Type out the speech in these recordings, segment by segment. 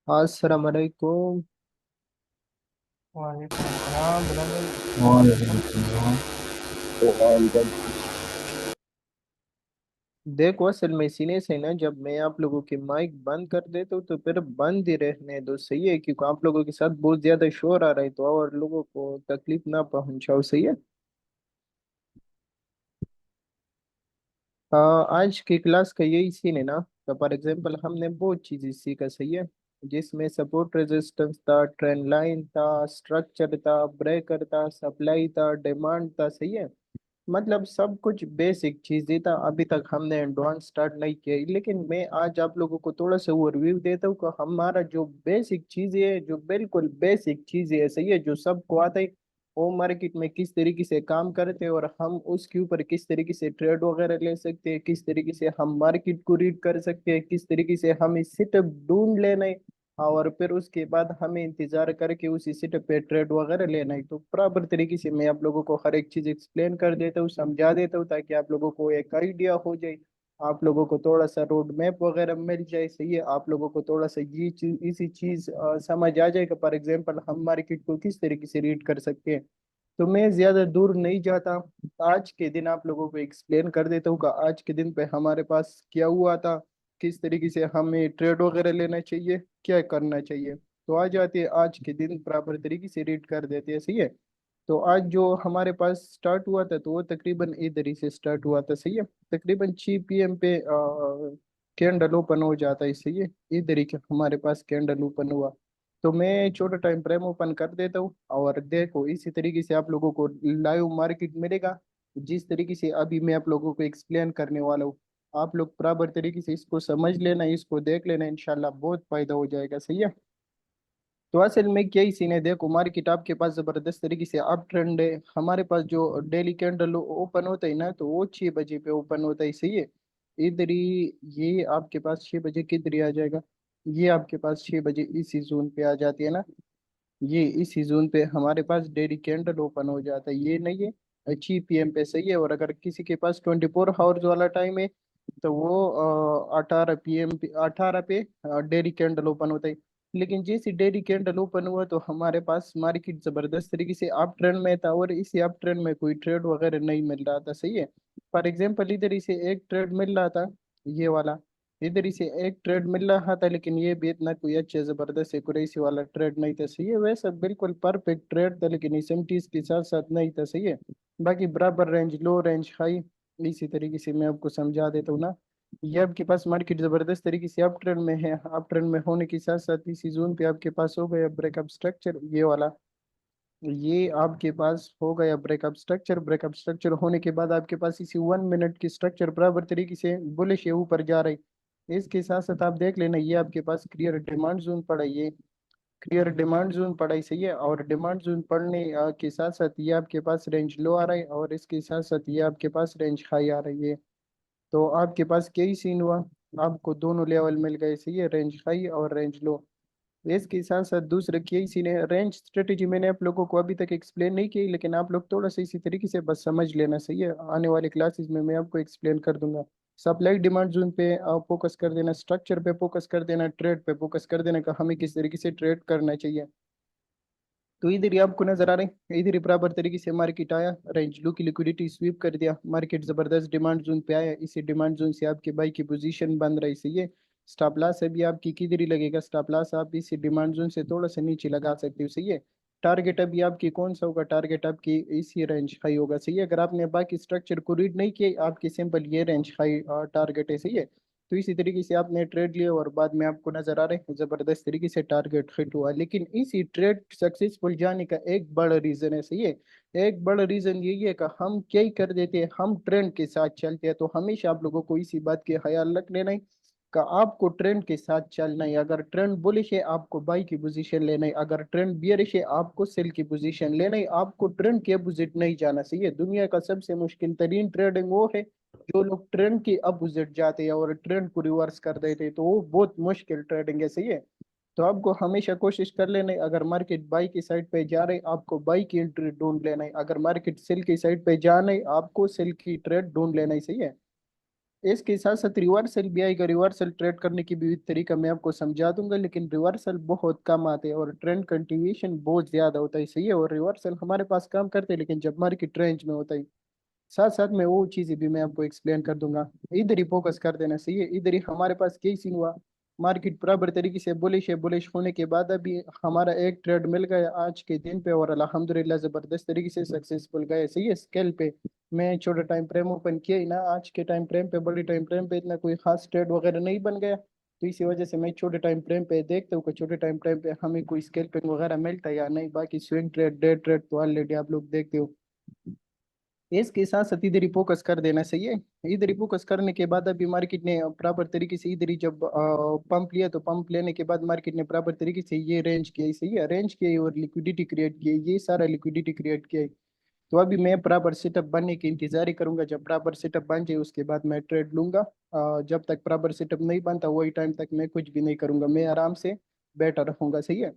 अस्सलाम वालेकुम। वालेकुम अस्सलाम ब्रदर। वालेकुम अस्सलाम। वालेकुम। देखो, असल में सीने से ना, जब मैं आप लोगों की माइक बंद कर देता हूँ तो फिर बंद ही रहने दो, सही है? क्योंकि आप लोगों के साथ बहुत ज्यादा शोर आ रहा है, तो और लोगों को तकलीफ ना पहुंचाओ, सही है? आज की क्लास का यही सीन है ना। तो फॉर एग्जांपल हमने बहुत चीजें सीखा, सही है? जिसमें सपोर्ट रेजिस्टेंस था, ट्रेंड लाइन था, स्ट्रक्चर था, ब्रेकर था, सप्लाई था, डिमांड था, सही है? मतलब सब कुछ बेसिक चीजें था। अभी तक हमने एडवांस स्टार्ट नहीं किया है, लेकिन मैं आज आप लोगों को थोड़ा सा ओवरव्यू देता हूँ कि हमारा जो बेसिक चीजें है, जो बिल्कुल बेसिक चीजें है, सही है, जो सबको आता है, वो मार्केट में किस तरीके से काम करते हैं और हम उसके ऊपर किस तरीके से ट्रेड वगैरह ले सकते हैं, किस तरीके से हम मार्केट को रीड कर सकते हैं, किस तरीके से हमें सेटअप ढूंढ लेना है, और फिर उसके बाद हमें इंतजार करके उसी सेटअप पे ट्रेड वगैरह लेना है। तो प्रॉपर तरीके से मैं आप लोगों को हर एक चीज एक्सप्लेन कर देता हूँ, समझा देता हूँ, ताकि आप लोगों को एक आइडिया हो जाए, आप लोगों को थोड़ा सा रोड मैप वगैरह मिल जाए, सही है? आप लोगों को थोड़ा सा ये चीज, इसी चीज समझ आ जाएगा। फॉर एग्जाम्पल हम मार्केट को किस तरीके से रीड कर सकते हैं। तो मैं ज्यादा दूर नहीं जाता, आज के दिन आप लोगों को एक्सप्लेन कर देता हूँ कि आज के दिन पे हमारे पास क्या हुआ था, किस तरीके से हमें ट्रेड वगैरह लेना चाहिए, क्या करना चाहिए। तो आ जाते हैं आज के दिन, प्रॉपर तरीके से रीड कर देते हैं, सही है? तो आज जो हमारे पास स्टार्ट हुआ था, तो वो तकरीबन इधर ही से स्टार्ट हुआ था, सही है? तकरीबन 6 PM पे कैंडल ओपन हो जाता है, सही है? इधर ही हमारे पास कैंडल ओपन हुआ। तो मैं छोटा टाइम फ्रेम ओपन कर देता हूँ, और देखो इसी तरीके से आप लोगों को लाइव मार्केट मिलेगा, जिस तरीके से अभी मैं आप लोगों को एक्सप्लेन करने वाला हूँ। आप लोग बराबर तरीके से इसको समझ लेना, इसको देख लेना, इंशाल्लाह बहुत फायदा हो जाएगा, सही है? तो असल में क्या ही सीन है, देखो मार्केट आपके पास जबरदस्त तरीके से अप ट्रेंड है। हमारे पास जो डेली कैंडल ओपन होता है ना, तो वो 6 बजे पे ओपन होता है, सही है? इधर ही ये आपके पास 6 बजे किधर ही आ जाएगा, ये आपके पास 6 बजे इसी जोन पे आ जाती है ना। ये इसी जोन पे हमारे पास डेली कैंडल ओपन हो जाता है, ये नहीं है? 6 PM पे, सही है? और अगर किसी के पास 24 आवर्स वाला टाइम है, तो वो 18 PM पे, 18 पे डेली कैंडल ओपन होता है। लेकिन जैसे डेली कैंडल ओपन हुआ, तो हमारे पास मार्केट जबरदस्त तरीके से अप ट्रेंड में था, और इसी अप ट्रेंड में कोई ट्रेड वगैरह नहीं मिल रहा था, सही है? फॉर एग्जाम्पल इधर इसे एक ट्रेड मिल रहा था, ये वाला, इधर इसे एक ट्रेड मिल रहा था, लेकिन ये भी इतना कोई अच्छा जबरदस्त एक्यूरेसी वाला ट्रेड नहीं था, सही है? वैसा बिल्कुल परफेक्ट ट्रेड था, लेकिन एसएमटीज के साथ साथ नहीं था, सही है? बाकी बराबर रेंज, लो रेंज, हाई, इसी तरीके से मैं आपको समझा देता हूँ ना। ये आपके पास मार्केट जबरदस्त तरीके से अप ट्रेंड में है, अप ट्रेंड में होने के साथ साथ इसी जोन पे आपके पास हो गया ब्रेकअप स्ट्रक्चर, ये वाला। ये आपके पास हो गया ब्रेकअप स्ट्रक्चर। ब्रेकअप स्ट्रक्चर होने के बाद आपके पास इसी 1 मिनट की स्ट्रक्चर बराबर तरीके से बुलिश है, ऊपर जा रही है। इसके साथ साथ आप देख लेना, ये आपके पास क्लियर डिमांड जोन पड़ा है, ये क्लियर डिमांड जोन पड़ा है, सही है? और डिमांड जोन पड़ने के साथ साथ ये आपके पास रेंज लो आ रहा है, और इसके साथ साथ ये आपके पास रेंज हाई आ रही है। तो आपके पास क्या ही सीन हुआ, आपको दोनों लेवल मिल गए, सही है? रेंज हाई और रेंज लो। इसके साथ साथ दूसरा की सीन है, रेंज स्ट्रेटेजी मैंने आप लोगों को अभी तक एक्सप्लेन नहीं की, लेकिन आप लोग थोड़ा सा इसी तरीके से बस समझ लेना, सही है? आने वाले क्लासेस में मैं आपको एक्सप्लेन कर दूंगा। सप्लाई डिमांड जोन पे आप फोकस कर देना, स्ट्रक्चर पे फोकस कर देना, ट्रेड पे फोकस कर देना कि हमें किस तरीके से ट्रेड करना चाहिए। तो इधर ही आपको नजर आ रहे हैं, इधर ही बराबर तरीके से मार्केट आया, रेंज लो की लिक्विडिटी स्वीप कर दिया, मार्केट जबरदस्त डिमांड जोन पे आया, इसी डिमांड जोन से आपके बाई की पोजीशन बन रही, सही है? स्टॉप लॉस अभी आपकी किधर ही लगेगा, स्टॉप लॉस आप इसी डिमांड जोन से थोड़ा सा नीचे लगा सकते हो, सही है? टारगेट अभी आपकी कौन सा होगा, टारगेट आपकी इसी रेंज हाई होगा, सही है? अगर आपने बाकी स्ट्रक्चर को रीड नहीं किया, आपकी सिंपल ये रेंज हाई टारगेट है, सही है? तो इसी तरीके से आपने ट्रेड लिया, और बाद में आपको नजर आ रहे हैं जबरदस्त तरीके से टारगेट हिट हुआ। लेकिन इसी ट्रेड सक्सेसफुल जाने का एक बड़ा रीजन है, सही है? एक बड़ा रीजन यही है कि हम क्या ही कर देते हैं, हम ट्रेंड के साथ चलते हैं। तो हमेशा आप लोगों को इसी बात के ख्याल रख लेना है कि आपको ट्रेंड के साथ चलना है। अगर ट्रेंड बुलिश है, आपको बाई की पोजीशन लेना है, अगर ट्रेंड बियरिश है, आपको सेल की पोजीशन लेना है। आपको ट्रेंड के अपोजिट नहीं जाना, सही है? दुनिया का सबसे मुश्किल तरीन ट्रेडिंग वो है जो लोग ट्रेंड के अपोजिट जाते हैं और ट्रेंड को रिवर्स कर देते हैं, तो वो बहुत मुश्किल ट्रेडिंग है, सही है? तो आपको हमेशा कोशिश कर लेना है, अगर मार्केट बाई की साइड पे जा रही है, आपको बाई की एंट्री ढूंढ लेना है, अगर मार्केट सेल की साइड पे जाना है, आपको सेल की ट्रेड ढूंढ लेना है, सही है? इसके साथ साथ रिवर्सल भी आएगा। रिवर्सल ट्रेड करने की भी तरीका मैं आपको समझा दूंगा, लेकिन रिवर्सल बहुत कम आते हैं और ट्रेंड कंटिन्यूएशन बहुत ज्यादा होता है, सही है। और रिवर्सल हमारे पास काम करते हैं लेकिन जब मार्केट रेंज में होता है। साथ साथ में वो चीजें भी मैं आपको एक्सप्लेन कर दूंगा। इधर ही फोकस कर देना सही है। इधर ही हमारे पास क्या सीन हुआ, मार्केट बराबर तरीके से बुलिश है। बुलिश होने के बाद अभी हमारा एक ट्रेड मिल गया आज के दिन पे और अल्हम्दुलिल्लाह जबरदस्त तरीके से सक्सेसफुल गए, सही है। स्केल पे मैं छोटा टाइम फ्रेम ओपन किया ही ना, आज के टाइम फ्रेम पे बड़ी टाइम फ्रेम पे इतना कोई खास ट्रेड वगैरह नहीं बन गया, तो इसी वजह से मैं छोटे टाइम फ्रेम पे देखता हूँ कि छोटे टाइम फ्रेम पे हमें कोई स्केल्पिंग वगैरह मिलता है या नहीं। बाकी स्विंग ट्रेड डे ट्रेड तो ऑलरेडी आप लोग देखते हो। इसके साथ साथ इधर ही फोकस कर देना सही है। इधर ही फोकस करने के बाद अभी मार्केट ने प्रॉपर तरीके से इधर ही जब पंप लिया, तो पंप लेने के बाद मार्केट ने प्रॉपर तरीके से ये रेंज किया ही, सही है। रेंज किया ही और लिक्विडिटी क्रिएट की है, ये सारा लिक्विडिटी क्रिएट किया है। तो अभी मैं प्रॉपर सेटअप बनने की इंतजार ही करूंगा। जब प्रॉपर सेटअप बन जाए उसके बाद मैं ट्रेड लूंगा। जब तक प्रॉपर सेटअप नहीं बनता वही टाइम तक मैं कुछ भी नहीं करूंगा, मैं आराम से बैठा रहूंगा, सही है।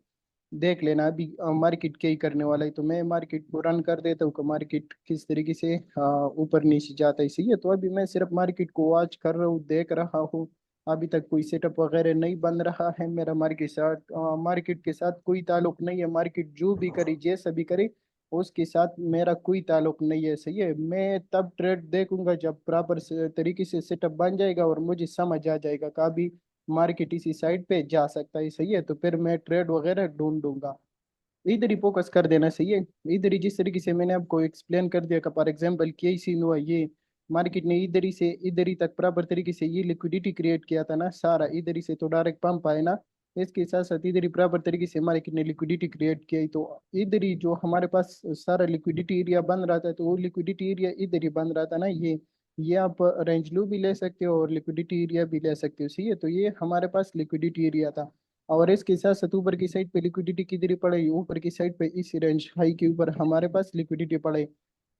देख लेना अभी मार्केट क्या ही करने वाला है, तो मैं मार्केट को रन कर देता हूँ कि मार्केट किस तरीके से ऊपर नीचे जाता है, सही है। तो अभी मैं सिर्फ मार्केट को वॉच कर रहा हूँ, देख रहा हूँ। अभी तक कोई सेटअप वगैरह नहीं बन रहा है मेरा मार्केट के साथ कोई ताल्लुक नहीं है। मार्केट जो भी करे जैसा भी करे उसके साथ मेरा कोई ताल्लुक नहीं है, सही है। मैं तब ट्रेड देखूंगा जब प्रॉपर तरीके से सेटअप बन जाएगा और मुझे समझ आ जाएगा कि अभी मार्केट इसी साइड पे जा सकता है, सही है। तो फिर मैं ट्रेड वगैरह ढूंढूंगा। इधर ही फोकस कर देना, सही है। इधर ही जिस तरीके से मैंने आपको एक्सप्लेन कर दिया कि फॉर एग्जांपल क्या सीन हुआ, ये मार्केट ने इधर ही से इधर ही तक बराबर तरीके से ये लिक्विडिटी क्रिएट किया था ना सारा, इधर ही से तो डायरेक्ट पंप आए ना। इसके साथ साथ इधर ही बराबर तरीके से मार्केट ने लिक्विडिटी क्रिएट किया ही, तो इधर ही जो हमारे पास सारा लिक्विडिटी एरिया बन रहा था, तो वो लिक्विडिटी एरिया इधर ही बन रहा था ना। ये आप रेंज लू भी ले सकते हो और लिक्विडिटी एरिया भी ले सकते हो, सही है। तो ये हमारे पास लिक्विडिटी एरिया था। और इसके साथ साथ ऊपर की साइड पे लिक्विडिटी किधर पड़े, ऊपर की साइड पे इस रेंज हाई के ऊपर हमारे पास लिक्विडिटी पड़े।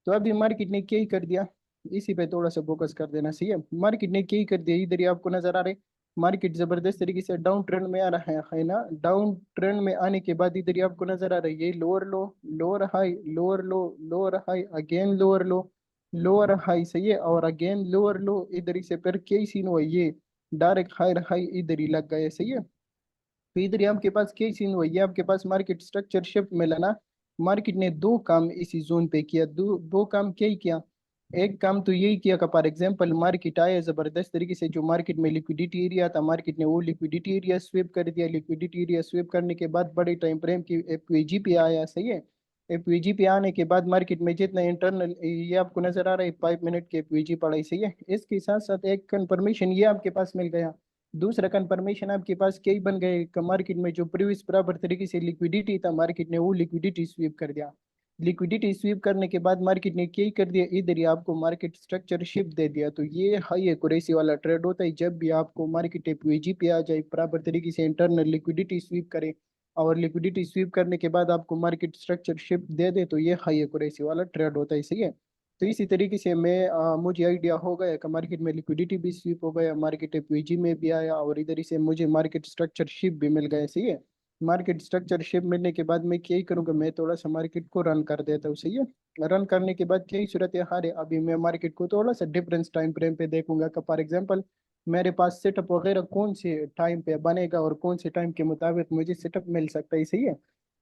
तो अभी मार्केट ने क्या ही कर दिया, इसी पे थोड़ा सा फोकस कर देना, सही है। मार्केट ने क्या ही कर दिया, इधर ही आपको नजर आ रहा है मार्केट जबरदस्त तरीके से डाउन ट्रेंड में आ रहा है ना। डाउन ट्रेंड में आने के बाद इधर ही आपको नजर आ रहा है ये लोअर लो, लोअर हाई, लोअर लो, लोअर हाई, अगेन लोअर लो, लोअर हाई, सही है। और अगेन लोअर लो, इधर ही से फिर क्या ही सीन हुआ, ये डायरेक्ट हायर हाई इधर ही लग गए, सही है। तो इधर ही आपके पास क्या सीन हुआ, ये आपके पास मार्केट स्ट्रक्चर शिफ्ट मिला ना। मार्केट ने दो काम इसी जोन पे किया, दो काम क्या ही किया। एक काम तो यही किया कि फॉर एग्जांपल मार्केट आया जबरदस्त तरीके से, जो मार्केट में लिक्विडिटी एरिया था मार्केट ने वो लिक्विडिटी एरिया स्वीप कर दिया। लिक्विडिटी एरिया स्वीप करने के बाद बड़े टाइम फ्रेम की एफवीजी पे आया, सही है। एफवीजी पे आने के बाद मार्केट में जितना इंटरनल ये आपको नजर आ रहा है 5 मिनट के एफवीजी पड़ा है, सही है। इसके साथ साथ एक कंफर्मेशन ये आपके पास मिल गया। दूसरा कंफर्मेशन आपके पास क्या ही बन गए कि मार्केट में जो प्रीवियस बराबर तरीके से लिक्विडिटी था मार्केट ने वो लिक्विडिटी स्वीप कर दिया। लिक्विडिटी स्वीप करने के बाद मार्केट ने क्या ही कर दिया, इधर ही आपको मार्केट स्ट्रक्चर शिफ्ट दे दिया। तो ये हाई एक्यूरेसी वाला ट्रेड होता है, जब भी आपको मार्केट एपीजी पे आ जाए बराबर तरीके से इंटरनल लिक्विडिटी स्वीप करे और लिक्विडिटी स्वीप करने के बाद आपको मार्केट स्ट्रक्चर शिफ्ट दे दे, तो ये हाई एक्यूरेसी वाला ट्रेड होता है, सही है। तो इसी तरीके से मुझे आइडिया हो गया कि मार्केट में लिक्विडिटी भी स्वीप हो गया, मार्केट एपीजी में भी आया और इधर ही से मुझे मार्केट स्ट्रक्चर शिफ्ट भी मिल गया, सही है। मार्केट स्ट्रक्चर शिफ्ट मिलने के बाद मैं क्या ही करूँगा, मैं थोड़ा सा मार्केट को रन कर देता हूँ, सही है। रन करने के बाद क्या ही सूरत है, हारे अभी मैं मार्केट को थोड़ा सा डिफरेंस टाइम फ्रेम पे देखूंगा कि फॉर एग्जांपल मेरे पास सेटअप वगैरह कौन से टाइम पे बनेगा और कौन से टाइम के मुताबिक मुझे सेटअप मिल सकता है, सही है।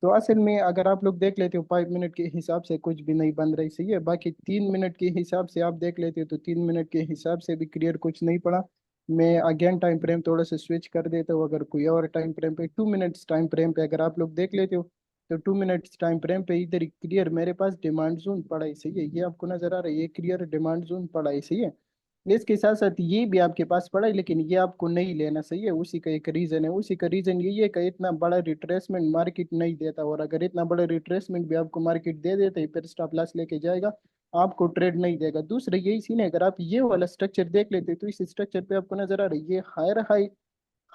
तो असल में अगर आप लोग देख लेते हो 5 मिनट के हिसाब से कुछ भी नहीं बन रही, सही है। बाकी 3 मिनट के हिसाब से आप देख लेते हो तो 3 मिनट के हिसाब से भी क्लियर कुछ नहीं पड़ा। मैं अगेन टाइम फ्रेम थोड़ा सा स्विच कर देता हूँ, अगर कोई और टाइम फ्रेम पे 2 मिनट्स टाइम फ्रेम पे अगर आप लोग देख लेते हो तो 2 मिनट्स टाइम फ्रेम पे इधर क्लियर मेरे पास डिमांड जोन पड़ा है, सही है। ये आपको नजर आ रहा है, ये क्लियर डिमांड जोन पड़ा है, सही है। इसके साथ साथ ये भी आपके पास पड़ा है लेकिन ये आपको नहीं लेना, सही है। उसी का एक रीजन है, उसी का रीजन यही है कि इतना बड़ा रिट्रेसमेंट मार्केट नहीं देता, और अगर इतना बड़ा रिट्रेसमेंट भी आपको मार्केट दे देता है फिर स्टॉप लॉस लेके जाएगा, आपको ट्रेड नहीं देगा। दूसरा यही सीन है, अगर आप ये वाला स्ट्रक्चर देख लेते तो इस स्ट्रक्चर पे आपको नजर आ रहा है ये हायर हाई,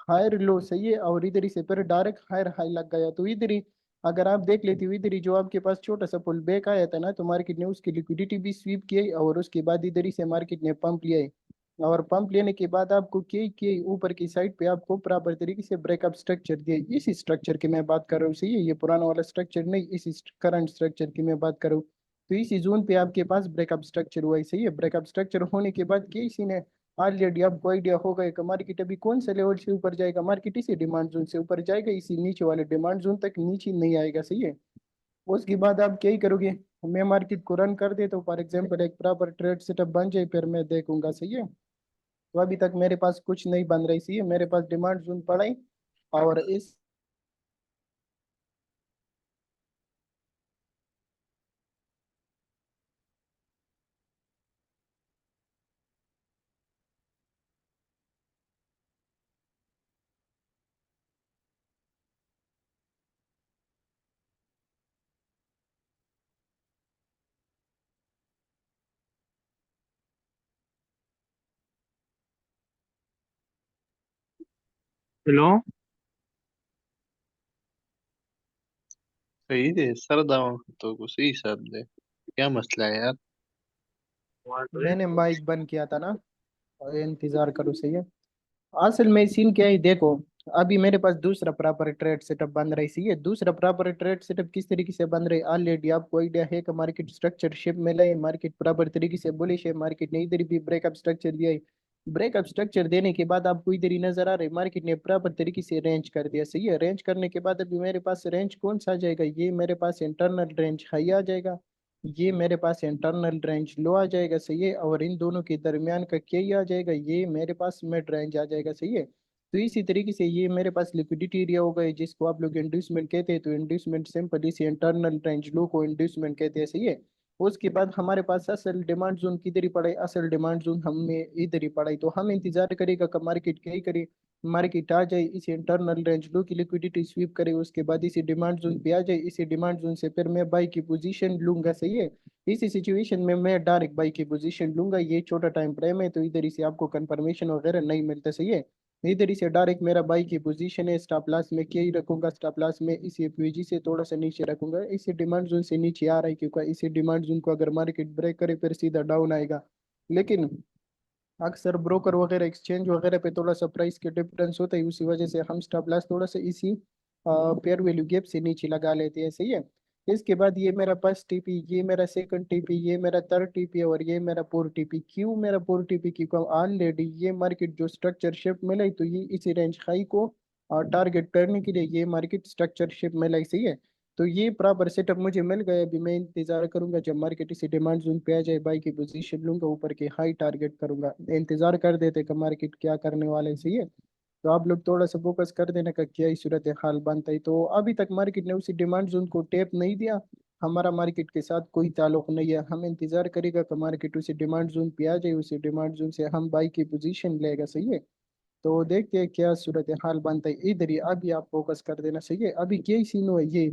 हायर लो, सही है। और इधर ही से फिर डायरेक्ट हायर हाई लग गया, तो इधर ही अगर आप देख लेते हो इधर ही जो आपके पास छोटा सा पुल बैक आया था ना, तो मार्केट ने उसकी लिक्विडिटी भी स्वीप की है और उसके बाद इधर ही से मार्केट ने पंप लिया है। और पंप लेने के बाद आपको के ऊपर की साइड पे आपको प्रॉपर तरीके से ब्रेकअप स्ट्रक्चर दिया। इस स्ट्रक्चर की मैं बात कर रहा हूँ, सही है। ये पुराना वाला स्ट्रक्चर नहीं, इस करंट स्ट्रक्चर की मैं बात कर रहा हूँ। तो इसी जोन पे आपके पास ब्रेकअप स्ट्रक्चर हुआ है, सही है। ब्रेकअप स्ट्रक्चर होने के बाद क्या सीन है, ऑलरेडी आपको आइडिया होगा कि मार्केट अभी कौन से लेवल से ऊपर जाएगा, मार्केट इसी डिमांड जोन से ऊपर जाएगा, इसी नीचे वाले डिमांड जोन तक नीचे नहीं आएगा, सही है। उसके बाद आप क्या ही करोगे, मैं मार्केट को रन कर देता हूँ फॉर एग्जाम्पल, एक प्रॉपर ट्रेड सेटअप बन जाए फिर मैं देखूंगा, सही है। तो अभी तक मेरे पास कुछ नहीं बन रही, सही है, मेरे पास डिमांड जोन पड़ा ही। और इस हेलो। सही है सर, दावा तो कुछ सही हिसाब दे। क्या मसला है यार? मैंने माइक बंद किया था ना, और इंतजार करो, सही है। असल में सीन क्या है देखो, अभी मेरे पास दूसरा प्रॉपर ट्रेड सेटअप बन रही सी है, दूसरा प्रॉपर ट्रेड सेटअप किस तरीके से बन रही है ऑलरेडी आपको आइडिया है कि मार्केट स्ट्रक्चर शिप में है, मार्केट प्रॉपर तरीके से बुलिश है, मार्केट ने इधर भी ब्रेकअप स्ट्रक्चर दिया है। ब्रेकअप स्ट्रक्चर देने के बाद आपको इधर ही नजर आ रहा है मार्केट ने प्रॉपर तरीके से रेंज कर दिया, सही है। रेंज करने के बाद अभी मेरे पास रेंज कौन सा आ जाएगा, ये मेरे पास इंटरनल रेंज हाई आ जाएगा, ये मेरे पास इंटरनल रेंज लो आ जाएगा, सही है। और इन दोनों के दरमियान का क्या ही आ जाएगा, ये मेरे पास मिड रेंज आ जाएगा, सही है। तो इसी तरीके से ये मेरे पास लिक्विडिटी एरिया होगा, जिसको आप लोग इंड्यूसमेंट कहते हैं, तो इंड्यूसमेंट सिंपल इसी इंटरनल रेंज लो को इंड्यूसमेंट कहते हैं, सही है। उसके बाद हमारे पास असल डिमांड जोन किधर ही पड़ा है, असल डिमांड जोन हमें इधर ही पड़ा है, तो हम इंतजार करेगा कि मार्केट क्या ही करे, मार्केट आ जाए इसी इंटरनल रेंज लो की लिक्विडिटी स्वीप करे, उसके बाद इसी डिमांड जोन पे आ जाए, इसी डिमांड जोन से फिर मैं बाई की पोजीशन लूंगा, सही है। इसी सिचुएशन में मैं डायरेक्ट बाई की पोजीशन लूंगा, ये छोटा टाइम फ्रेम है तो इधर ही से आपको कंफर्मेशन वगैरह नहीं मिलता, सही है। इधर ही से डायरेक्ट मेरा बाई की पोजीशन है, स्टॉप लॉस में क्या ही रखूंगा, स्टॉप लॉस में इसी एफवीजी से थोड़ा सा नीचे रखूंगा, इसी डिमांड जोन से नीचे आ रहा है, क्योंकि इसी डिमांड जोन को अगर मार्केट ब्रेक करे फिर सीधा डाउन आएगा। लेकिन अक्सर ब्रोकर वगैरह एक्सचेंज वगैरह पे थोड़ा सा प्राइस के डिफरेंस होता है, उसी वजह से हम स्टॉप लॉस थोड़ा सा इसी पेयर वैल्यू गैप से नीचे लगा लेते हैं, सही है। इसके बाद ये मेरा फर्स्ट टीपी, ये मेरा सेकंड टीपी, ये मेरा थर्ड टीपी और ये मेरा फोर टीपी। क्यों मेरा फोर टीपी, क्योंकि ऑलरेडी ये मार्केट जो स्ट्रक्चर शिप मिला है, तो ये इसी रेंज हाई को टारगेट करने के लिए ये मार्केट स्ट्रक्चर शिप मिला है, सही है। तो ये प्रॉपर सेटअप मुझे मिल गया, अभी मैं इंतजार करूंगा जब मार्केट इसी डिमांड जोन पे आ जाए, बाई की पोजीशन लूंगा, ऊपर के हाई टारगेट करूंगा। इंतजार कर देते कि मार्केट क्या करने वाले हैं, सही है। तो आप लोग थोड़ा सा फोकस कर देने का क्या ही सूरत हाल बनता है। तो अभी तक मार्केट ने उसी डिमांड जोन को टैप नहीं दिया, हमारा मार्केट के साथ कोई ताल्लुक नहीं है, हम इंतजार करेगा कि मार्केट उसी डिमांड जोन पे आ जाए, उसी डिमांड जोन से हम बाई की पोजीशन लेगा, सही है। तो देखते हैं क्या सूरत हाल बनता है, इधर ही अभी आप फोकस कर देना, सही है। अभी क्या ही सीन हुआ, ये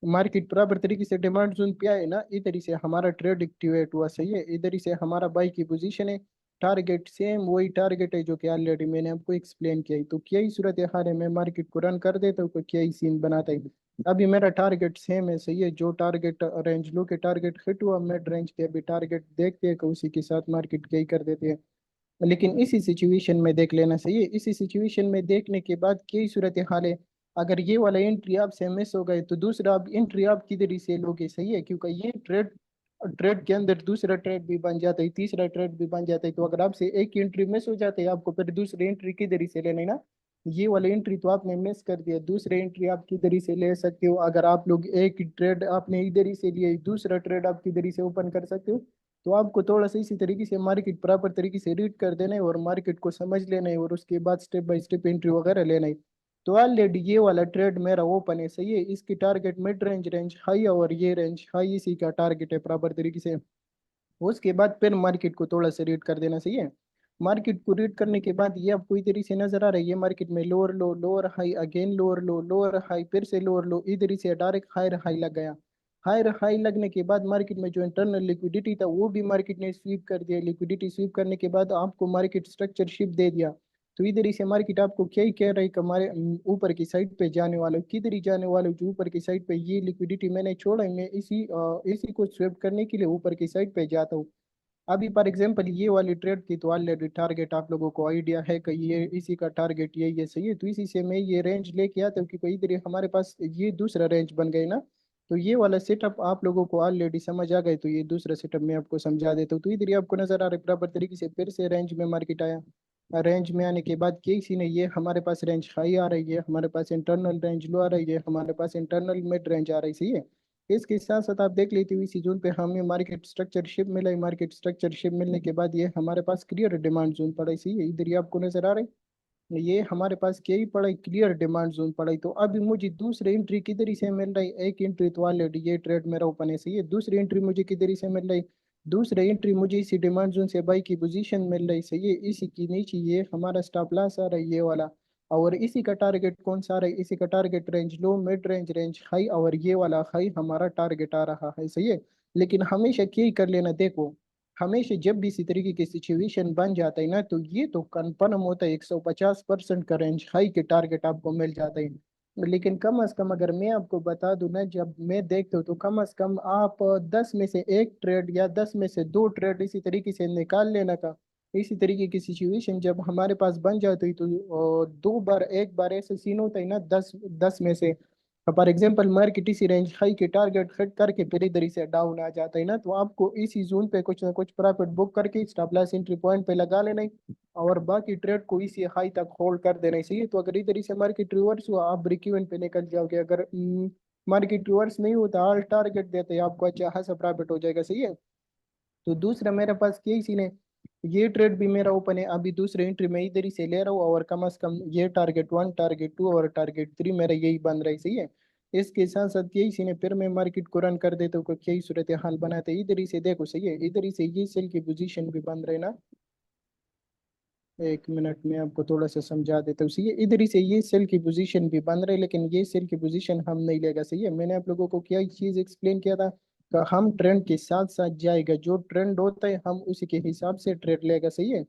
मार्केट बराबर तरीके से डिमांड जोन पे आए ना, इधर ही से हमारा ट्रेड एक्टिवेट हुआ, सही है। इधर ही से हमारा बाई की पोजीशन है, टारगेट सेम वही टारगेट है जो कि ऑलरेडी मैंने आपको एक्सप्लेन किया है। तो क्या ही सूरत हाल है, मैं मार्केट को रन कर देता हूँ तो क्या ही सीन बनाता है। अभी मेरा टारगेट सेम है, सही है, जो टारगेट रेंज लो के टारगेट हिट हुआ, मिड रेंज के अभी टारगेट देखते हैं कि उसी के साथ मार्केट क्या ही कर देते हैं। लेकिन इसी सिचुएशन में देख लेना सही है, इसी सिचुएशन में देखने के बाद क्या सूरत हाल है, अगर ये वाला एंट्री आपसे मिस हो गए तो दूसरा आप एंट्री आप किधर ही से लोगे, सही है, क्योंकि ये ट्रेड ट्रेड के अंदर दूसरा ट्रेड भी बन जाता है, तीसरा ट्रेड भी बन जाता है। तो अगर आपसे एक एंट्री मिस हो जाता है, आपको फिर दूसरी एंट्री किधर ही से लेना है ना, ये वाला एंट्री तो आपने मिस कर दिया, दूसरी एंट्री आप किधर ही से ले सकते हो। अगर आप लोग एक ट्रेड आपने इधर ही से लिया, दूसरा ट्रेड आप किधर ही से ओपन कर सकते हो। तो आपको थोड़ा सा इसी तरीके से मार्केट प्रॉपर तरीके से रीड कर देना है और मार्केट को समझ लेना है, और उसके बाद स्टेप बाय स्टेप एंट्री वगैरह लेना है। तो ऑलरेडी ये वाला ट्रेड मेरा ओपन है, सही है, इसकी target mid range range high, और ये रेंज हाई इसी का टारगेट है प्रॉपर तरीके से। उसके बाद फिर मार्केट को थोड़ा सा रीड कर देना, सही है। मार्केट को रीड करने के बाद ये आपको इधर ही से नजर आ रहा है, ये मार्केट में लोअर लो लोअर हाई, अगेन लोअर लो लोअर हाई, फिर से लोअर लो, इधर ही से डायरेक्ट हायर हाई लग गया। हायर हाई लगने के बाद मार्केट में जो इंटरनल लिक्विडिटी था वो भी मार्केट ने स्वीप कर दिया, लिक्विडिटी स्वीप करने के बाद आपको मार्केट स्ट्रक्चर शिप दे दिया। तो इधर ही से मार्केट आपको क्या ही कह रहा है कि हमारे ऊपर की साइड पे जाने वाले हो, किधर ही जाने वाले हो, जो ऊपर की साइड पे ये लिक्विडिटी मैंने छोड़ा है, मैं इसी को स्वेप करने के लिए ऊपर की साइड पे जाता हूँ। अभी फॉर एग्जांपल ये वाली ट्रेड की तो ऑलरेडी टारगेट आप लोगों को आइडिया है कि ये इसी का टारगेट ये सही है, तो इसी से मैं ये रेंज लेके आता हूँ, क्योंकि इधर ही हमारे पास ये दूसरा रेंज बन गई ना, तो ये वाला सेटअप आप लोगों को ऑलरेडी समझ आ गए, तो ये दूसरा सेटअप मैं आपको समझा देता हूँ। तो इधर ही आपको नजर आ रहा है बराबर तरीके से फिर से रेंज में मार्केट आया। रेंज में आने के बाद क्या सी ने, ये हमारे पास रेंज हाई आ रही है, हमारे पास इंटरनल रेंज लो आ रही है, हमारे पास इंटरनल मिड रेंज आ रही, सही है। इसके साथ साथ आप देख लेते हो इसी जोन पे हमें मार्केट स्ट्रक्चर शिप मिला है। मार्केट स्ट्रक्चर शिप मिलने के बाद ये हमारे पास क्लियर डिमांड जोन पड़ा है, सही है। इधर ही आपको नजर आ रहा है ये हमारे पास क्या ही पड़ा है, क्लियर डिमांड जोन पड़ा है। तो अभी मुझे दूसरी एंट्री किधर ही से मिल रही है, एक एंट्री तो ऑलरेडी ये ट्रेड मेरा ओपन है, सही है। दूसरी एंट्री मुझे किधर ही से मिल रही है, दूसरी एंट्री मुझे इसी डिमांड जोन से बाई की पोजीशन मिल रही, सही है। इसी की नीचे ये हमारा स्टॉप लॉस आ रहा है, ये वाला। और इसी का टारगेट कौन सा आ रहा है, इसी का टारगेट रेंज लो, मिड रेंज, रेंज हाई, और ये वाला हाई हमारा टारगेट आ रहा है, सही है। लेकिन हमेशा क्या ही कर लेना, देखो हमेशा जब भी इसी तरीके की सिचुएशन बन जाता है ना, तो ये तो कंफर्म होता है 150% का रेंज हाई के टारगेट आपको मिल जाता है। लेकिन कम अज कम अगर मैं आपको बता दूं ना, जब मैं देखता हूँ तो कम अज कम आप 10 में से 1 ट्रेड या 10 में से 2 ट्रेड इसी तरीके से निकाल लेना का। इसी तरीके की सिचुएशन जब हमारे पास बन जाती है तो 2 बार, एक बार ऐसे सीन होता है ना, 10 10 में से। फॉर एग्जाम्पल मार्केट इसी रेंज हाई के टारगेट हिट करके फिर इधर ही से डाउन आ जाता है ना, तो आपको इसी जोन पे कुछ ना कुछ प्रॉफिट बुक करके स्टॉप लॉस एंट्री पॉइंट पे लगा लेना है, और बाकी ट्रेड को इसी हाई तक होल्ड कर देना चाहिए। तो अगर इधर ही से मार्केट रिवर्स हुआ आप ब्रेक इवन पे निकल जाओगे। अगर मार्केट रिवर्स नहीं होता, ऑल टारगेट देते हैं आपको, अच्छा खासा प्रॉफिट हो जाएगा, सही है। तो दूसरा मेरे पास यही सीन है, ये ट्रेड भी मेरा ओपन है अभी, दूसरे एंट्री में इधर ही से ले रहा हूँ, और कम से कम ये टारगेट 1, टारगेट 2 और टारगेट 3 मेरा यही बन रहा है, सही है। इसके साथ साथ यही सीन है, फिर मैं मार्केट को रन कर देता हूँ, क्योंकि यही सूरत हाल बनाते हैं। इधर ही से देखो, सही है, इधर ही से ये सेल की पोजीशन भी बन रहे ना। 1 मिनट में आपको थोड़ा सा समझा देता हूँ, सही है। इधर ही से ये सेल की पोजीशन भी बन रही है, लेकिन ये सेल की पोजीशन हम नहीं लेगा, सही है। मैंने आप लोगों को क्या चीज एक्सप्लेन किया था कि हम ट्रेंड के साथ साथ जाएगा, जो ट्रेंड होता है हम उसी के हिसाब से ट्रेड लेगा, सही है।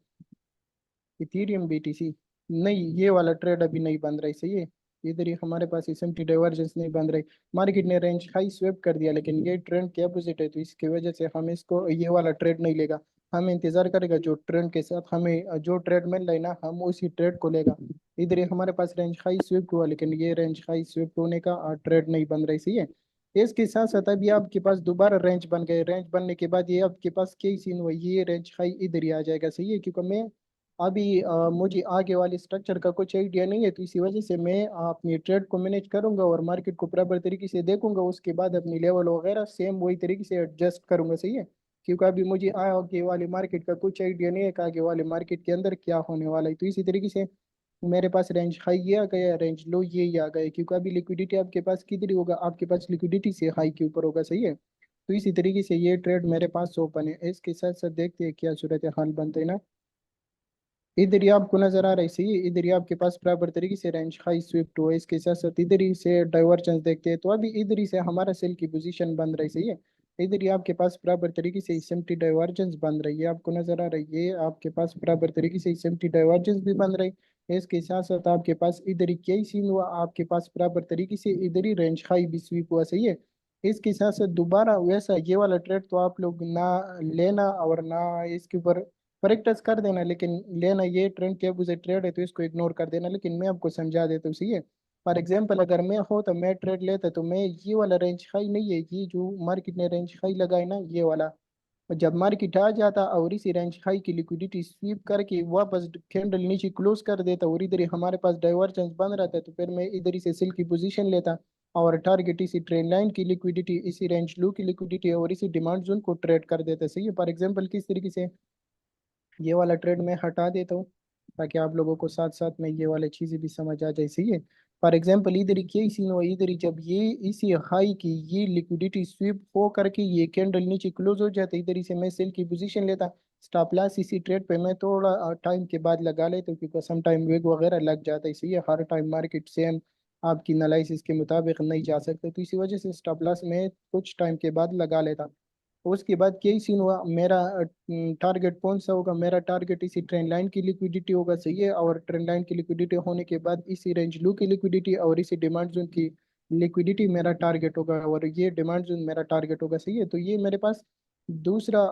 इथीरियम बीटीसी नहीं, ये वाला ट्रेड अभी नहीं बन रहा है, सही है। इधर ही हमारे पास एसएमटी डाइवर्जेंस नहीं बन रही। मार्केट ने रेंज हाई स्वेप कर दिया, लेकिन ये ट्रेंड के अपोजिट है, तो इसकी वजह से हम इसको ये वाला ट्रेड नहीं लेगा। हम इंतजार करेगा जो ट्रेंड के साथ हमें जो ट्रेड मिल रहा है ना, हम उसी ट्रेड को लेगा। इधर ही हमारे पास रेंज हाई स्वेप हुआ, लेकिन ये रेंज हाई स्वेप होने का ट्रेड नहीं बन रही, सही है। इसके साथ साथ अभी आपके पास दोबारा रेंज बन गए, रेंज बनने के बाद ये आपके पास क्या सीन हुआ, ये रेंज हाई इधर ही आ जाएगा, सही है। क्योंकि मैं अभी मुझे आगे वाली स्ट्रक्चर का कुछ आइडिया नहीं है, तो इसी वजह से मैं अपनी ट्रेड को मैनेज करूंगा और मार्केट को बराबर तरीके से देखूंगा, उसके बाद अपनी लेवल वगैरह सेम वही तरीके से एडजस्ट करूंगा, सही है। क्योंकि अभी मुझे आगे वाली मार्केट का कुछ आइडिया नहीं है कि आगे वाले मार्केट के अंदर क्या होने वाला है। तो इसी तरीके से मेरे पास रेंज हाई ये आ गया, रेंज लो ये ही आ गया, क्योंकि अभी लिक्विडिटी आपके पास किधर ही होगा, आपके पास लिक्विडिटी से हाई के ऊपर होगा, सही है। तो इसी तरीके से ये ट्रेड मेरे पास ओपन है। इसके साथ साथ देखते हैं क्या सूरत हाल बनते हैं ना। इधर ही आपको नजर आ रहा है, सही है। इधर ही आपके पास बराबर तरीके से रेंज हाई स्विफ्ट हुआ, इसके साथ साथ इधर ही से डाइवर्जेंस देखते हैं, तो अभी इधर ही से हमारा सेल की पोजीशन बन रही, सही है। इधर ही आपके पास बराबर तरीके से एसएमटी डाइवर्जेंस बन रही है, आपको नजर आ रही है, ये आपके पास बराबर तरीके से एसएमटी डाइवर्जेंस भी बन रही है। इसके साथ साथ आपके पास इधर ही क्या सीन हुआ, आपके पास बराबर तरीके से इधर ही रेंज हाई भी स्वीप हुआ, सही है। इसके साथ साथ दोबारा वैसा ये वाला ट्रेड तो आप लोग ना लेना और ना इसके ऊपर करेक्टर्स कर देना, लेकिन लेना ये ट्रेंड के अपोजिट ट्रेड है, तो इसको इग्नोर कर देना। लेकिन मैं आपको समझा देता हूँ, सही है। फॉर एग्जाम्पल अगर मैं हो तो मैं ट्रेड लेता, तो मैं ये वाला रेंज हाई नहीं है, ये जो मार्केट ने रेंज हाई लगाई ना, ये वाला, और जब मार्केट आ जाता और इसी रेंज हाई की लिक्विडिटी स्वीप करके वापस कैंडल नीचे क्लोज कर देता, और इधर ही हमारे पास डाइवर्जेंस बन रहा था, तो फिर मैं इधर ही से सेल की पोजीशन लेता, और टारगेट इसी ट्रेन लाइन की लिक्विडिटी, इसी रेंज लो की लिक्विडिटी और इसी डिमांड जोन को ट्रेड कर देता, सही है। फॉर एग्जाम्पल किस तरीके से, ये वाला ट्रेड मैं हटा देता हूँ ताकि आप लोगों को साथ साथ में ये वाली चीजें भी समझ आ जाए, सही है। फॉर एग्जाम्पल इधर ही क्या सीन हुआ, इधर ही जब ये इसी हाई की ये लिक्विडिटी स्वीप हो करके ये कैंडल नीचे क्लोज हो जाता, इधर ही से मैं सेल की पोजीशन लेता। स्टॉप लॉस इसी ट्रेड पे मैं थोड़ा टाइम के बाद लगा लेता हूँ, क्योंकि सम टाइम वेग वगैरह लग जाता है, सही है। हर टाइम मार्केट सेम आपकी एनालिसिस के मुताबिक नहीं जा सकते, तो इसी वजह से स्टॉप लॉस में कुछ टाइम के बाद लगा लेता। उसके बाद क्या सीन हुआ, मेरा टारगेट कौन सा होगा, मेरा टारगेट इसी ट्रेंड लाइन की लिक्विडिटी होगा, सही है। और ट्रेंड लाइन की लिक्विडिटी होने के बाद इसी रेंज लो की लिक्विडिटी और इसी डिमांड जोन की लिक्विडिटी मेरा टारगेट होगा, और ये डिमांड जोन मेरा टारगेट होगा, सही है। तो ये मेरे पास दूसरा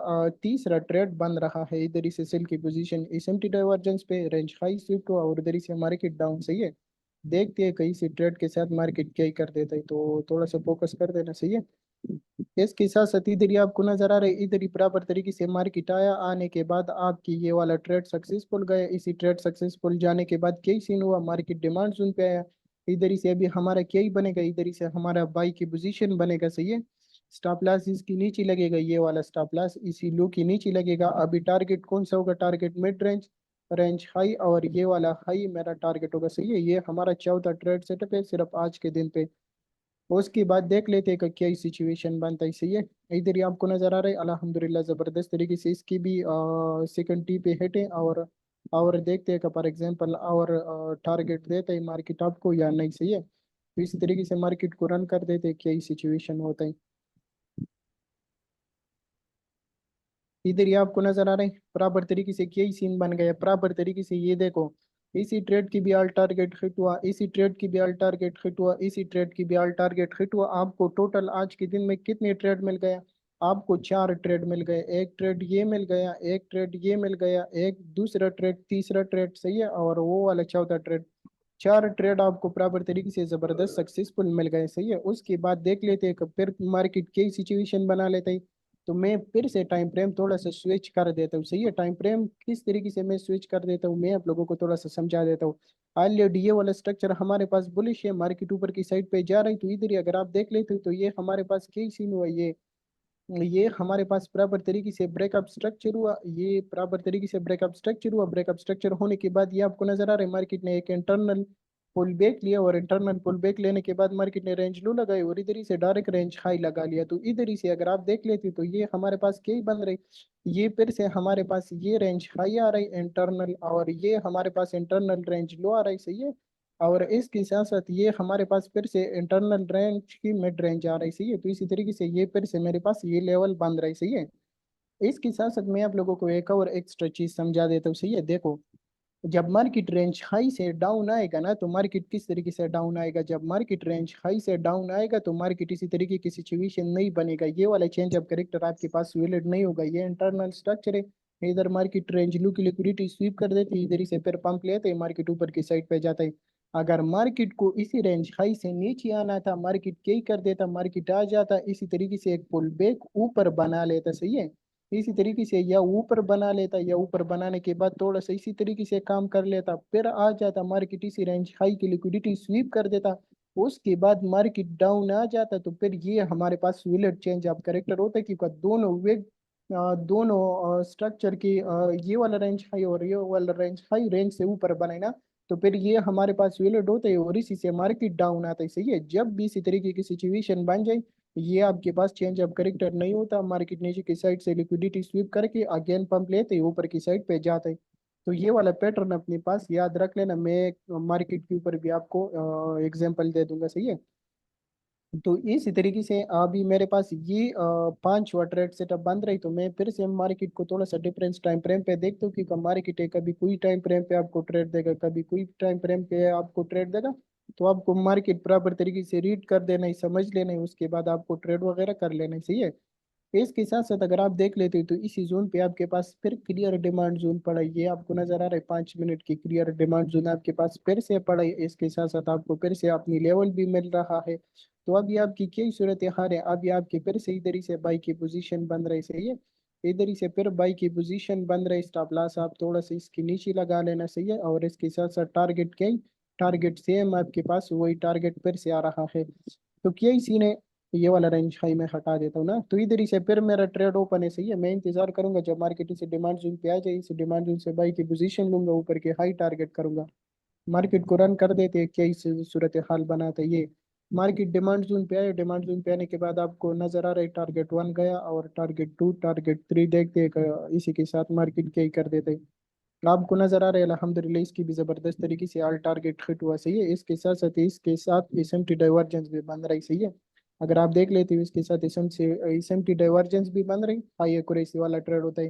तीसरा ट्रेड बन रहा है। इधर ही से सेल की पोजीशन एसएमटी डाइवर्जेंस पे रेंज हाई स्विफ्ट हुआ, और इधर ही से मार्केट डाउन, सही है। देखते हैं कहीं से ट्रेड के साथ मार्केट क्या ही कर देता है, तो थोड़ा सा फोकस कर देना सही है। इसके साथ साथ इधर ही आपको नजर आ रहा है, इधर ही बराबर तरीके से मार्केट आया, आने के बाद आपकी ये वाला ट्रेड सक्सेसफुल गया। इसी ट्रेड सक्सेसफुल जाने के बाद क्या ही सीन हुआ, मार्केट डिमांड जोन पे आया। इधर ही से अभी हमारा क्या ही बनेगा, इधर ही से हमारा बाई की पोजीशन बनेगा सही है। स्टॉप लॉस इसकी नीचे लगेगा, ये वाला स्टॉप लॉस इसी लो की नीचे लगेगा। अभी टारगेट कौन सा होगा, target mid range, range high, और ये वाला हाई मेरा टारगेट होगा सही है। ये हमारा चौथा ट्रेड सेटअप है सिर्फ आज के दिन पे। उसके बाद देख लेते हैं कि क्या सिचुएशन बनता है सही है। इधर ही आपको नजर आ रहा है अल्हम्दुलिल्लाह जबरदस्त तरीके से इसकी भी सेकंड टी पे हिट है। और देखते हैं कि फॉर एग्जांपल और टारगेट देता है मार्केट आपको या नहीं सही है। तो इसी तरीके से मार्केट को रन कर देते हैं, क्या सिचुएशन होता है। इधर ही आपको नजर आ रहा है बराबर तरीके से क्या ही सीन बन गया, बराबर तरीके से ये देखो, इसी ट्रेड की भी ऑल टारगेट हिट हुआ, इसी ट्रेड की भी ऑल टारगेट हिट हुआ, इसी ट्रेड की भी ऑल टारगेट हिट हुआ। आपको टोटल आज के दिन में कितने ट्रेड मिल गया, आपको चार ट्रेड मिल गए। एक ट्रेड ये मिल गया, एक ट्रेड ये मिल गया, एक दूसरा ट्रेड, तीसरा ट्रेड सही है, और वो वाला चौथा ट्रेड। चार ट्रेड आपको बराबर तरीके से जबरदस्त सक्सेसफुल मिल गए सही है। उसके बाद देख लेते हैं कि फिर मार्केट की सिचुएशन बना लेते हैं। तो मैं फिर से टाइम फ्रेम थोड़ा सा स्विच कर देता हूँ सही है। टाइम फ्रेम किस तरीके से मैं स्विच कर देता हूँ, मैं आप लोगों को थोड़ा सा समझा देता हूँ। ऑलरेडी ये वाला स्ट्रक्चर हमारे पास बुलिश है, मार्केट ऊपर की साइड पे जा रही, तो इधर ही अगर आप देख लेते हो तो ये हमारे पास क्या सीन हुआ, ये हमारे पास बराबर तरीके से ब्रेकअप स्ट्रक्चर हुआ, ये बराबर तरीके से ब्रेकअप स्ट्रक्चर हुआ। ब्रेकअप स्ट्रक्चर होने के बाद ये आपको नजर आ रहा है मार्केट ने एक इंटरनल पुल बैक लिया, और इंटरनल पुल बैक लेने के बाद मार्केट ने रेंज लो लगाई और इधर ही से डायरेक्ट रेंज हाई लगा लिया। तो इधर ही से अगर आप देख लेते तो ये हमारे पास क्या ही बन रही, ये फिर से हमारे पास ये रेंज हाई आ रही इंटरनल, और ये हमारे पास इंटरनल रेंज लो आ रही सही है। और इसके साथ साथ ये हमारे पास फिर से इंटरनल रेंज की मिड रेंज आ रही सही है। तो इसी तरीके से ये फिर से मेरे पास ये लेवल बन रही सही है। इसके साथ साथ मैं आप लोगों को एक और एक्स्ट्रा चीज समझा देता हूँ सही है। देखो, जब मार्केट रेंज हाई से डाउन आएगा ना, तो मार्केट किस तरीके से डाउन आएगा, जब मार्केट रेंज हाई से डाउन आएगा तो मार्केट इसी तरीके की सिचुएशन नहीं बनेगा। ये वाला चेंज ऑफ करेक्टर आपके पास वैलिड नहीं होगा, ये इंटरनल स्ट्रक्चर है। इधर मार्केट रेंज लू की लिक्विडिटी स्वीप कर देती है, इधर ही से फिर पंप लेते हैं, मार्केट ऊपर की साइड पे जाता है। अगर मार्केट को इसी रेंज हाई से नीचे आना था, मार्केट क्या ही कर देता, मार्केट आ जाता इसी तरीके से एक पुल बैक ऊपर बना लेता सही है। इसी तरीके से या ऊपर बना लेता, या ऊपर बनाने के बाद थोड़ा सा इसी तरीके से काम कर लेता, फिर आ जाता मार्केट इसी रेंज हाई की लिक्विडिटी स्वीप कर देता। उसके बाद मार्केट डाउन आ जाता, तो फिर ये हमारे पास विलेट चेंज ऑफ करेक्टर होता है, क्योंकि दोनों वेग दोनों स्ट्रक्चर की ये वाला रेंज हाई और ये वाला रेंज हाई रेंज से ऊपर बने ना, तो फिर ये हमारे पास विलेट होता है और इसी से मार्केट डाउन आता है सही है। जब भी इसी तरीके की सिचुएशन बन जाए, ये आपके पास चेंज ऑफ करेक्टर नहीं होता, मार्केट नीचे की साइड से लिक्विडिटी स्वीप करके अगेन पंप लेते ही ऊपर की साइड पे जाते हैं। तो ये वाला पैटर्न अपने पास याद रख लेना, मैं मार्केट के ऊपर भी आपको एग्जांपल दे दूंगा सही है। तो इसी तरीके से अभी मेरे पास ये पांच ट्रेड सेटअप बंद रही, तो मैं फिर से मार्केट को थोड़ा सा डिफरेंस टाइम फ्रेम पे देखता हूँ, क्योंकि मार्केट है कभी कोई टाइम फ्रेम पे आपको ट्रेड देगा, कभी कोई टाइम फ्रेम पे आपको ट्रेड देगा। तो आपको मार्केट बराबर तरीके से रीड कर देना ही, समझ लेना ही, उसके बाद आपको ट्रेड वगैरह कर लेना ही सही है। इसके साथ साथ अगर आप देख लेते हो तो इसी जोन पे आपके पास फिर क्लियर डिमांड जोन पड़ा है, ये आपको नजर आ रहा है 5 मिनट की क्लियर डिमांड जोन आपके पास फिर से पड़ा है। इसके साथ साथ आपको फिर से अपनी लेवल भी मिल रहा है। तो अभी आपकी क्या सूरत हाल है, अभी आपकी फिर से इधर ही से बाई की पोजीशन बन रही सही है। इधर ही से फिर बाई की पोजीशन बन रही, स्टॉप लॉस आप थोड़ा सा इसके नीचे लगा लेना सही है। और इसके साथ साथ टारगेट क्या, टारगेट सेम आपके पास वही टारगेट फिर से आ रहा है। तो क्या ही सीन है, ये वाला रेंज हाई मैं हटा देता हूँ ना, तो इधर ही से फिर मेरा ट्रेड ओपन है सही है। मैं इंतजार करूंगा जब मार्केट इसे डिमांड जोन पे आ जाए, इस डिमांड जोन से बाई की पोजीशन लूंगा, ऊपर के हाई टारगेट करूंगा। मार्केट को रन कर देते हैं, क्या ही सूरत हाल बनाता है ये। मार्केट डिमांड जोन पे आए, डिमांड जोन पे आने के बाद आपको नजर आ रहा है टारगेट वन गया, और टारगेट टू, टारगेट थ्री देखते हैं इसी के साथ मार्केट क्या ही कर देते हैं। आपको नजर आ रहा है अल्हम्दुलिल्लाह इसकी भी जबरदस्त तरीके से ऑल टारगेट हिट हुआ सही है। इसके साथ एसएमटी डाइवर्जेंस भी बन रही सही है। अगर आप देख लेते हो इसके साथ एसएमटी डाइवर्जेंस भी बन रही, हाई एक्यूरेसी वाला ट्रेड होता है।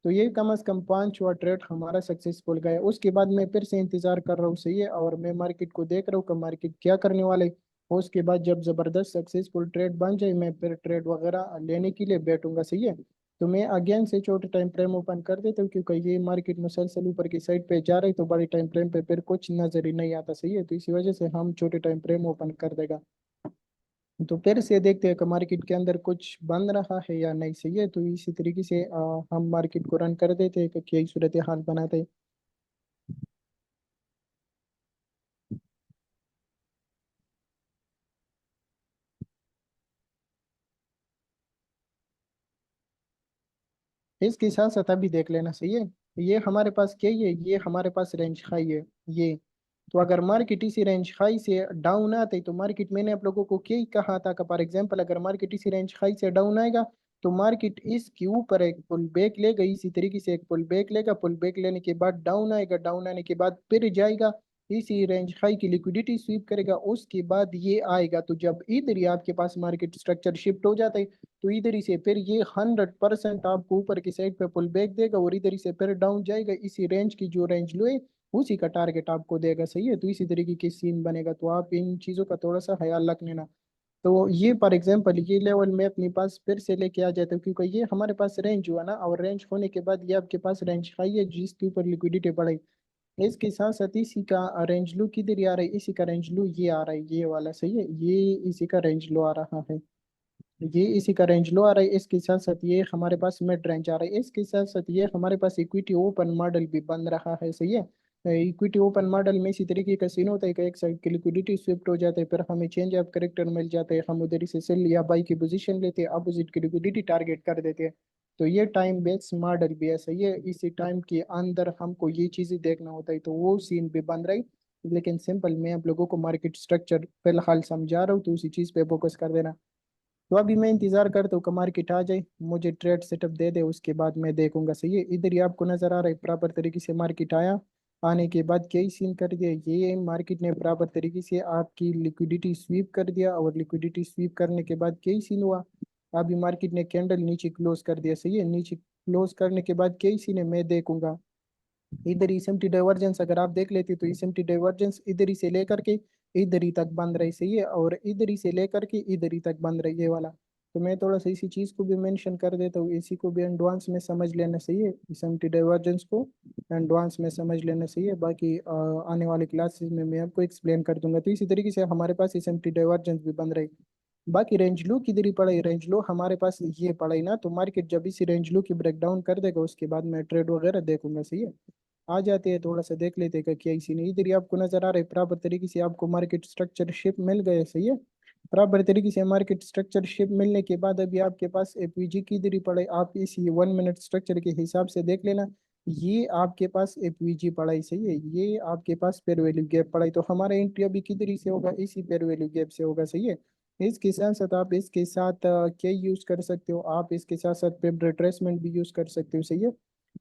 तो ये कम से कम पांच हुआ ट्रेड हमारा सक्सेसफुल गया। उसके बाद मैं फिर से इंतजार कर रहा हूँ सही है, और मैं मार्केट को देख रहा हूँ कि मार्केट क्या करने वाला है। उसके बाद जब जबरदस्त सक्सेसफुल ट्रेड बन जाए, मैं फिर ट्रेड वगैरह लेने के लिए बैठूंगा सही है। तो मैं अगेन से छोटे टाइम फ्रेम ओपन कर देता हूँ, क्योंकि ये मार्केट मुसलसल ऊपर की साइड पे जा रही, तो बड़े टाइम फ्रेम पे फिर कुछ नजर ही नहीं आता, सही है। तो इसी वजह से हम छोटे टाइम फ्रेम ओपन कर देगा। तो फिर से देखते हैं कि मार्केट के अंदर कुछ बन रहा है या नहीं, सही है। तो इसी तरीके से हम मार्केट को रन कर देते हैं कि क्या सूरत हाल बनाते हैं। इसके साथ साथ अभी देख लेना, सही है। ये हमारे पास क्या है, ये हमारे पास रेंज हाई है ये। तो अगर मार्केट इसी रेंज हाई से डाउन आते तो मार्केट, मैंने आप लोगों को क्या ही कहा था कि फॉर एग्जांपल अगर मार्केट इसी रेंज हाई से डाउन आएगा तो मार्केट इसके ऊपर एक पुल बैक लेगा, इसी तरीके से एक पुल बैक लेगा, पुल बैक लेने के बाद डाउन आएगा, डाउन आने के बाद फिर जाएगा इसी रेंज हाई की लिक्विडिटी स्वीप करेगा, उसके बाद ये आएगा। तो जब इधर ही आपके पास मार्केट स्ट्रक्चर शिफ्ट हो जाता है तो इधर ही से फिर ये 100% आपको ऊपर की साइड पे पुल बैक देगा और इधर ही से फिर डाउन जाएगा, इसी रेंज की जो रेंज लो है उसी का टारगेट आपको देगा, सही है। तो इसी तरीके की सीन बनेगा, तो आप इन चीज़ों का थोड़ा सा ख्याल रख लेना। तो ये फॉर एग्जांपल ये लेवल मैं अपने पास फिर से लेके आ जाता हूँ, क्योंकि ये हमारे पास रेंज हुआ ना, और रेंज होने के बाद ये आपके पास रेंज हाई है जिसके ऊपर लिक्विडिटी बढ़ी। इसके साथ साथ इसी का रेंज लो किधर ही आ रहा है, इसी का रेंज लो ये आ रहा है, ये वाला, सही है। ये इसी का रेंज लो आ रहा है, ये इसी का रेंज लो आ रहा है। इसके साथ साथ ये हमारे पास मिड रेंज आ रहा है, इसके साथ साथ ये हमारे पास इक्विटी ओपन मॉडल भी बन रहा है, सही है। इक्विटी ओपन मॉडल में इसी तरीके का सीन होता है कि एक साइड की लिक्विडिटी स्विफ्ट हो जाता है, फिर हमें चेंज ऑफ करेक्टर मिल जाता है, हम उधर से सेल या बाई की पोजीशन लेते हैं, अपोजिट की लिक्विडिटी टारगेट कर देते हैं। तो ये टाइम बेस्ड मॉडल भी है, सही है। इसी टाइम के अंदर हमको ये चीजें देखना होता है, तो वो सीन भी बन रही। लेकिन सिंपल मैं आप लोगों को मार्केट स्ट्रक्चर फिलहाल समझा रहा हूँ, तो उसी चीज पे फोकस कर देना। तो अभी मैं इंतजार करता हूँ कि मार्केट आ जाए, मुझे ट्रेड सेटअप दे दे, उसके बाद मैं देखूंगा, सही है। इधर ही आपको नजर आ रहा है प्रॉपर तरीके से मार्केट आया, आने के बाद कई सीन कर दिया, ये मार्केट ने प्रॉपर तरीके से आपकी लिक्विडिटी स्वीप कर दिया, और लिक्विडिटी स्वीप करने के बाद कई सीन हुआ। अभी मार्केट ने कैंडल नीचे क्लोज कर दिया, सही है। नीचे क्लोज करने के बाद कई सीन है मैं देखूंगा। इधर इसएमटी डाइवर्जेंस अगर आप देख लेते तो इसएमटी डाइवर्जेंस इधर ही से लेकर के इधर ही तक बन रही, सही है, और इधर ही से लेकर के इधर ही तक बन रही ये वाला। तो मैं थोड़ा सा इसी चीज को भी मेंशन कर देता हूँ, इसी को भी एडवांस में समझ लेना, सही है। इसएमटी डाइवर्जेंस को एडवांस में समझ लेना, सही है। बाकी आने वाले क्लासेस में मैं आपको एक्सप्लेन कर दूंगा। तो इसी तरीके से हमारे पास इसएमटी डाइवर्जेंस भी बन रही। बाकी रेंज लो किधर ही पड़ा है, रेंज लो हमारे पास ये पड़ा ही ना, तो मार्केट जब इसी रेंज लो की ब्रेक डाउन कर देगा उसके बाद मैं ट्रेड वगैरह देखूंगा, सही है। आ जाते हैं थोड़ा सा देख लेते हैं कि क्या इसी नहीं, इधर ही आपको नजर आ रहा है प्रॉपर तरीके से आपको मार्केट स्ट्रक्चरशिप मिल गए, सही है। प्रॉपर तरीके से मार्केट स्ट्रक्चरशिप मिलने के बाद अभी आपके पास एपीजी की इधर ही पड़े, आप इसी 1 मिनट स्ट्रक्चर के हिसाब से देख लेना। ये आपके पास एपीजी पड़ा है, सही है। ये आपके पास पेयर वैल्यू गैप पड़ा है, तो हमारा एंट्री अभी किधर ही से होगा, इसी पेयर वैल्यू गैप से होगा, सही है। इसके साथ साथ आप इसके साथ क्या यूज कर सकते हो, आप इसके साथ साथ पेपर रिट्रेसमेंट भी यूज कर सकते हो, सही है।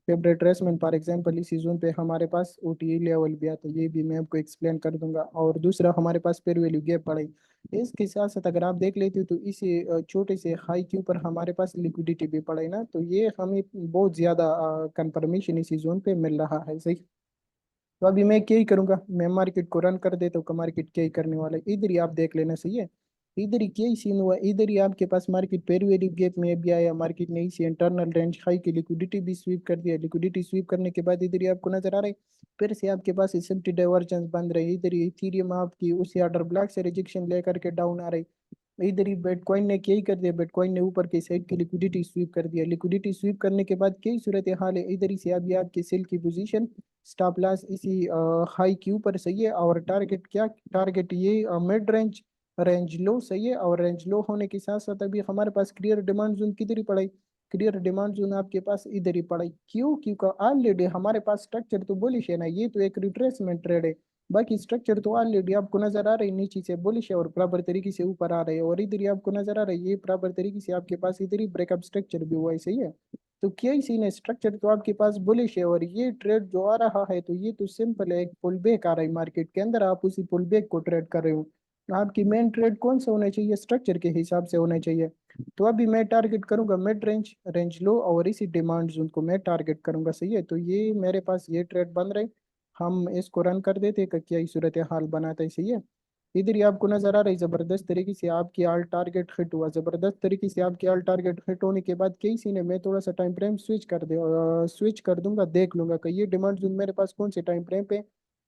फेवरेट ट्रेसमेंट फॉर एग्जांपल इस सीजन पे हमारे पास ओटीई लेवल भी आता है, ये भी मैं आपको एक्सप्लेन कर दूंगा। और दूसरा हमारे पास पेयर वैल्यू गैप पड़ा है। इसके साथ साथ अगर आप देख लेते हो तो इसी छोटे से हाई के ऊपर हमारे पास लिक्विडिटी भी पड़ा है ना, तो ये हमें बहुत ज्यादा कंफर्मेशन इस सीजन पे मिल रहा है, सही। तो अभी मैं क्या ही करूंगा, मैं मार्केट को रन कर देता हूँ कि मार्केट क्या ही करने वाला है, इधर ही आप देख लेना, सही है। इधर ही क्या ही सीन हुआ, इधर ही आपके पास मार्केट पेरिवेरी गैप में भी आया, मार्केट ने इसी इंटरनल रेंज हाई की लिक्विडिटी भी स्वीप कर दिया, लिक्विडिटी स्वीप करने के बाद इधर ही आपको नजर आ रहा है फिर से आपके पास एसएमटी डाइवर्जेंस बन रही है, इधर ही इथेरियम आपकी उसी ऑर्डर ब्लॉक से रिजेक्शन लेकर के डाउन आ रही। इधर ही बिटकॉइन ने क्या ही कर दिया, बिटकॉइन ने ऊपर के साइड की लिक्विडिटी स्वीप कर दिया, लिक्विडिटी स्वीप करने के बाद क्या ही सूरत हाल है, इधर ही से अभी आपकी सेल की पोजीशन स्टॉप लॉस इसी हाई के ऊपर, सही है। और टारगेट क्या, टारगेट ये मिड रेंज, रेंज लो, सही है। और रेंज लो होने के साथ साथ अभी हमारे पास क्लियर डिमांड जोन किधर ही पड़ा है, क्लियर डिमांड जोन आपके पास इधर ही पड़ा है। क्यों, क्योंकि ऑलरेडी हमारे पास स्ट्रक्चर तो बुलिश है ना, ये तो एक रिट्रेसमेंट ट्रेड है। बाकी स्ट्रक्चर तो ऑलरेडी आपको नजर आ रहा है नीचे से बुलिश है और बराबर तरीके से ऊपर आ रहे हैं, और इधर ही आपको नजर आ रहा है ये बराबर तरीके से आपके पास इधर ही ब्रेकअप स्ट्रक्चर भी हुआ है, सही है। तो क्या ही सीन है, स्ट्रक्चर तो आपके पास बुलिश है, और ये ट्रेड जो आ रहा है तो ये तो सिंपल है, एक पुल बैक आ रहा है मार्केट के अंदर, आप उसी पुल बैक को ट्रेड कर रहे हो। आपकी मेन ट्रेड कौन सा होना चाहिए, स्ट्रक्चर के हिसाब से होना चाहिए। तो अभी मैं टारगेट करूंगा मिड रेंज, रेंज लो, और इसी डिमांड जोन को मैं टारगेट करूंगा, सही है। तो ये मेरे पास ये ट्रेड बन रहे, हम इसको रन कर देते कि क्या ही सूरत हाल बनाता है, सही है। इधर ही आपको नजर आ रही जबरदस्त तरीके से आपकी आल टारगेट हिट हुआ, जबरदस्त तरीके से आपकी आल टारगेट हिट होने के बाद कई सी ने मैं थोड़ा सा टाइम फ्रेम स्विच कर दूंगा, देख लूंगा कि ये डिमांड जोन मेरे पास कौन से टाइम फ्रेम पे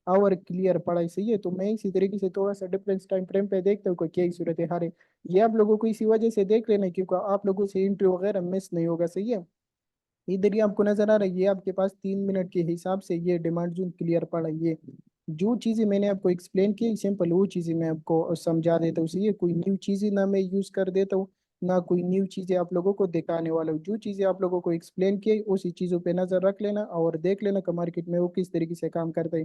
आवर क्लियर पड़ा है, सही है। तो मैं इसी तरीके से थोड़ा सा डिफरेंस टाइम फ्रेम पे देखता हूँ कि क्या ही सूरत है हारे। ये आप लोगों को इसी वजह से देख लेना क्योंकि आप लोगों से इंट्री वगैरह मिस नहीं होगा, सही है। इधर ही आपको नजर आ रहा है ये आपके पास 3 मिनट के हिसाब से ये डिमांड जोन क्लियर पड़ा है। ये जो चीजें मैंने आपको एक्सप्लेन की सिंपल वो चीजें मैं आपको समझा देता हूँ, सही है। कोई न्यू चीजें ना मैं यूज कर देता हूँ, ना कोई न्यू चीजें आप लोगों को दिखाने वाला हूँ। जो चीजें आप लोगों को एक्सप्लेन की उसी चीजों पे नजर रख लेना और देख लेना कि मार्केट में वो किस तरीके से काम करता है।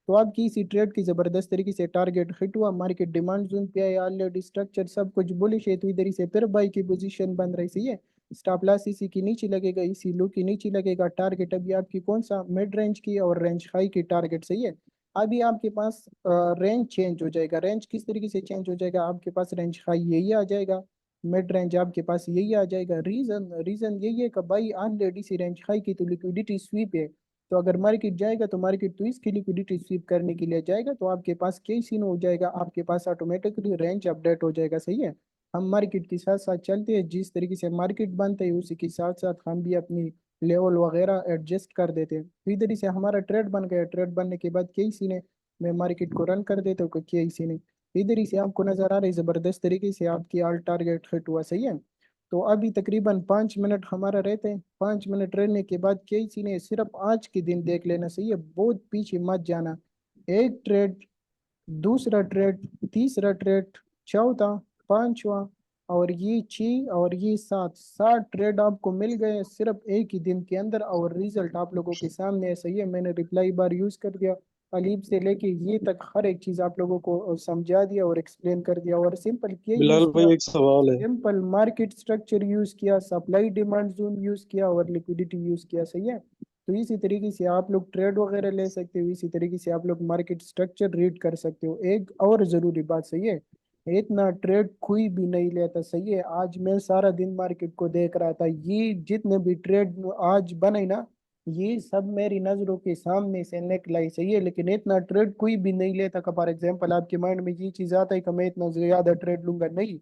तो आपकी इसी ट्रेड की जबरदस्त तरीके से टारगेट हिट हुआ, मार्केट डिमांड जोन पे आया, ऑलरेडी स्ट्रक्चर सब कुछ बुलिश है, तो इधर ही से फिर बाई की पोजीशन बन रही, सही है। स्टॉप लॉस इसी की नीचे लगेगा, इसी लो की नीचे लगेगा। टारगेट अभी आपकी कौन सा, मिड रेंज की और रेंज हाई की टारगेट, सही है। अभी आपके पास रेंज चेंज हो जाएगा। रेंज किस तरीके से चेंज हो जाएगा, आपके पास रेंज हाई यही आ जाएगा, मिड रेंज आपके पास यही आ जाएगा। रीजन रीजन यही है कि भाई ऑलरेडी सी रेंज हाई की तो लिक्विडिटी स्वीप है। तो अगर मार्केट जाएगा तो मार्केट तो इसकी लिक्विडिटी स्वीप करने के लिए जाएगा, तो आपके पास क्या सीन हो जाएगा, आपके पास ऑटोमेटिकली रेंज अपडेट हो जाएगा, सही है। हम मार्केट के साथ साथ चलते हैं, जिस तरीके से मार्केट बनता है उसी के साथ साथ हम भी अपनी लेवल वगैरह एडजस्ट कर देते हैं। तो इधर से हमारा ट्रेड बन गया, ट्रेड बनने के बाद क्या सीन है, मैं मार्केट को रन कर देता हूँ, क्या सीन है। इधर ही से आपको नजर आ रही है जबरदस्त तरीके से आपकी ऑल टारगेट हिट हुआ, सही है। तो अभी तकरीबन 5 मिनट हमारा रहते हैं, 5 मिनट रहने के बाद कई चीजें सिर्फ आज के दिन देख लेना, सही है, बहुत पीछे मत जाना। एक ट्रेड, दूसरा ट्रेड, तीसरा ट्रेड, चौथा, पांचवा, और ये 6 और ये 7, 7 ट्रेड आपको मिल गए सिर्फ एक ही दिन के अंदर, और रिजल्ट आप लोगों के सामने है, सही है। मैंने रिप्लाई बार यूज कर दिया, अलीब से लेके ये तक हर एक चीज आप लोगों को समझा दिया और एक्सप्लेन कर दिया, और सिंपल किया यूज बिलाल किया, भाई एक सवाल है। सिंपल मार्केट स्ट्रक्चर यूज किया, सप्लाई डिमांड जोन यूज किया और लिक्विडिटी यूज किया, सही है। तो इसी तरीके से आप लोग ट्रेड वगैरह ले सकते हो, इसी तरीके से आप लोग मार्केट स्ट्रक्चर रीड कर सकते हो। एक और जरूरी बात, सही है, इतना ट्रेड कोई भी नहीं लेता, सही है। आज मैं सारा दिन मार्केट को देख रहा था, ये जितने भी ट्रेड आज बने ना, ये सब मेरी नजरों के सामने से निकला ही, सही है। लेकिन इतना ट्रेड कोई भी नहीं लेता का, फॉर एग्जाम्पल आपके माइंड में ये चीज आता है कि मैं इतना ज्यादा ट्रेड लूंगा, नहीं।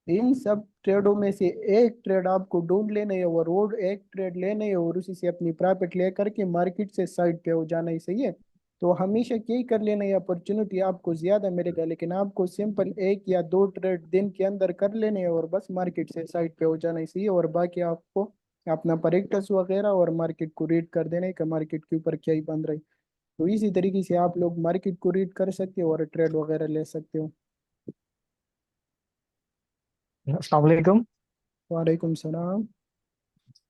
इन सब ट्रेडों में से एक ट्रेड आपको ढूंढ लेना है, वो रोड एक ट्रेड लेना है और उसी से अपनी प्रॉफिट लेकर के मार्केट से साइड पे हो जाना ही, सही है। तो हमेशा यही कर लेना है, अपॉर्चुनिटी आपको ज्यादा मिलेगा, लेकिन आपको सिंपल 1 या 2 ट्रेड दिन के अंदर कर लेने हैं और बस मार्केट से साइड पे हो जाना ही, सही है। और बाकी आपको अपना परेक्टस वगैरह और मार्केट को रीड कर देना है कि मार्केट के ऊपर क्या ही बन रहा है। तो इसी तरीके से आप लोग मार्केट को रीड कर सकते हो और ट्रेड वगैरह ले सकते हो। अस्सलाम वालेकुम। वालेकुम सलाम।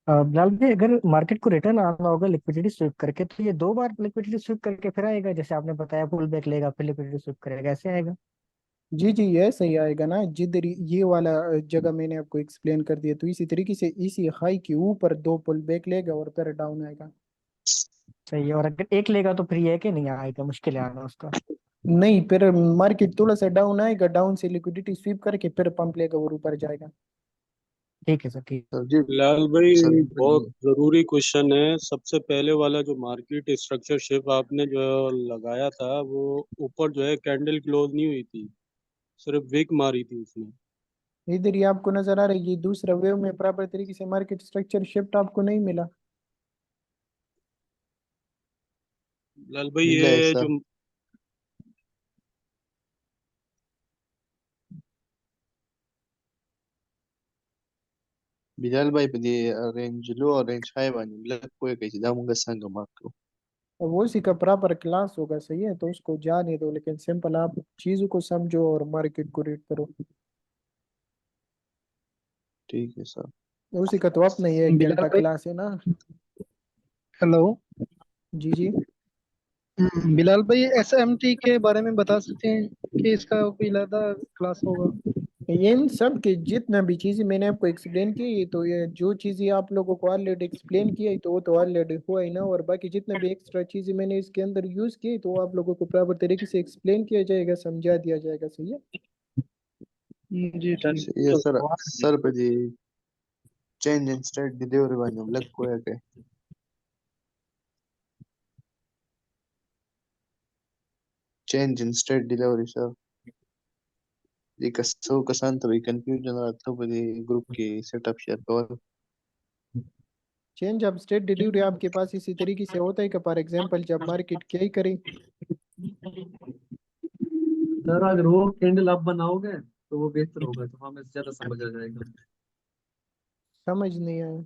बिलाल भाई, अगर मार्केट को रिटर्न आना होगा लिक्विडिटी स्विप करके, तो ये 2 बार लिक्विडिटी स्विप करके फिर आएगा, जैसे आपने बताया पुल बैक लेगा फिर लिक्विडिटी स्विप करेगा, ऐसे आएगा? जी जी, ये सही आएगा ना, जिधर ये वाला जगह मैंने आपको एक्सप्लेन कर दिया, तो इसी तरीके से इसी हाई के ऊपर 2 पुल बैक लेगा और फिर डाउन आएगा। सही है। और अगर एक लेगा तो फिर ये है कि नहीं आएगा, मुश्किल है आना उसका? नहीं, फिर मार्केट थोड़ा सा डाउन आएगा, डाउन से लिक्विडिटी स्वीप करके फिर पंप लेगा और ऊपर जाएगा। ठीक है सर, ठीक। सर जी, बिलाल भाई सर बहुत जरूरी क्वेश्चन है। सबसे पहले वाला जो मार्केट स्ट्रक्चर शिप आपने जो लगाया था, वो ऊपर जो है कैंडल क्लोज नहीं हुई थी, सिर्फ विक मारी थी उसने। इधर ही आपको नजर आ रहा है ये दूसरा वेव में प्रॉपर तरीके से मार्केट स्ट्रक्चर शिफ्ट आपको नहीं मिला। बिलाल भाई मिल जाए ये जो सर। बिलाल भाई पदी रेंज लो और रेंज हाई वाली बिलाल कोई कहीं जाऊंगा संग मार्को। और वो उसी का प्रॉपर क्लास होगा, सही है, तो उसको जाने दो, लेकिन सिंपल आप चीजों को समझो और मार्केट को रीड करो। ठीक है सर। उसी का तो अपना ही 1 घंटा बिलाल भाई, क्लास है ना। हेलो। जी जी। बिलाल भाई, एसएमटी के बारे में बता सकते हैं कि इसका कोई अलग क्लास होगा? ये इन सब के जितना भी चीजें मैंने आपको एक्सप्लेन की, तो ये जो चीजें आप लोगों को ऑलरेडी एक्सप्लेन किया है तो वो तो ऑलरेडी हुआ ही ना, और बाकी जितने भी एक्स्ट्रा चीजें मैंने इसके अंदर यूज की तो वो आप लोगों को प्रॉपर तरीके से एक्सप्लेन किया जाएगा, समझा दिया जाएगा, सही है। जी ठीक। ये सर सर पदी चेंज इन स्टेट डिलीवरी वाली बिलाल कोई के change in state delivery sir. जी कसो कसान तो भाई कंफ्यूजन रहा था भाई ग्रुप की setup share cover. Change of state delivery आपके पास इसी तरीके से होता है कि फॉर एग्जांपल जब मार्केट क्या ही करे। सर अगर वो कैंडल आप बनाओगे तो वो बेहतर होगा, तो हमें ज्यादा समझ आ जाएगा। समझ नहीं आया।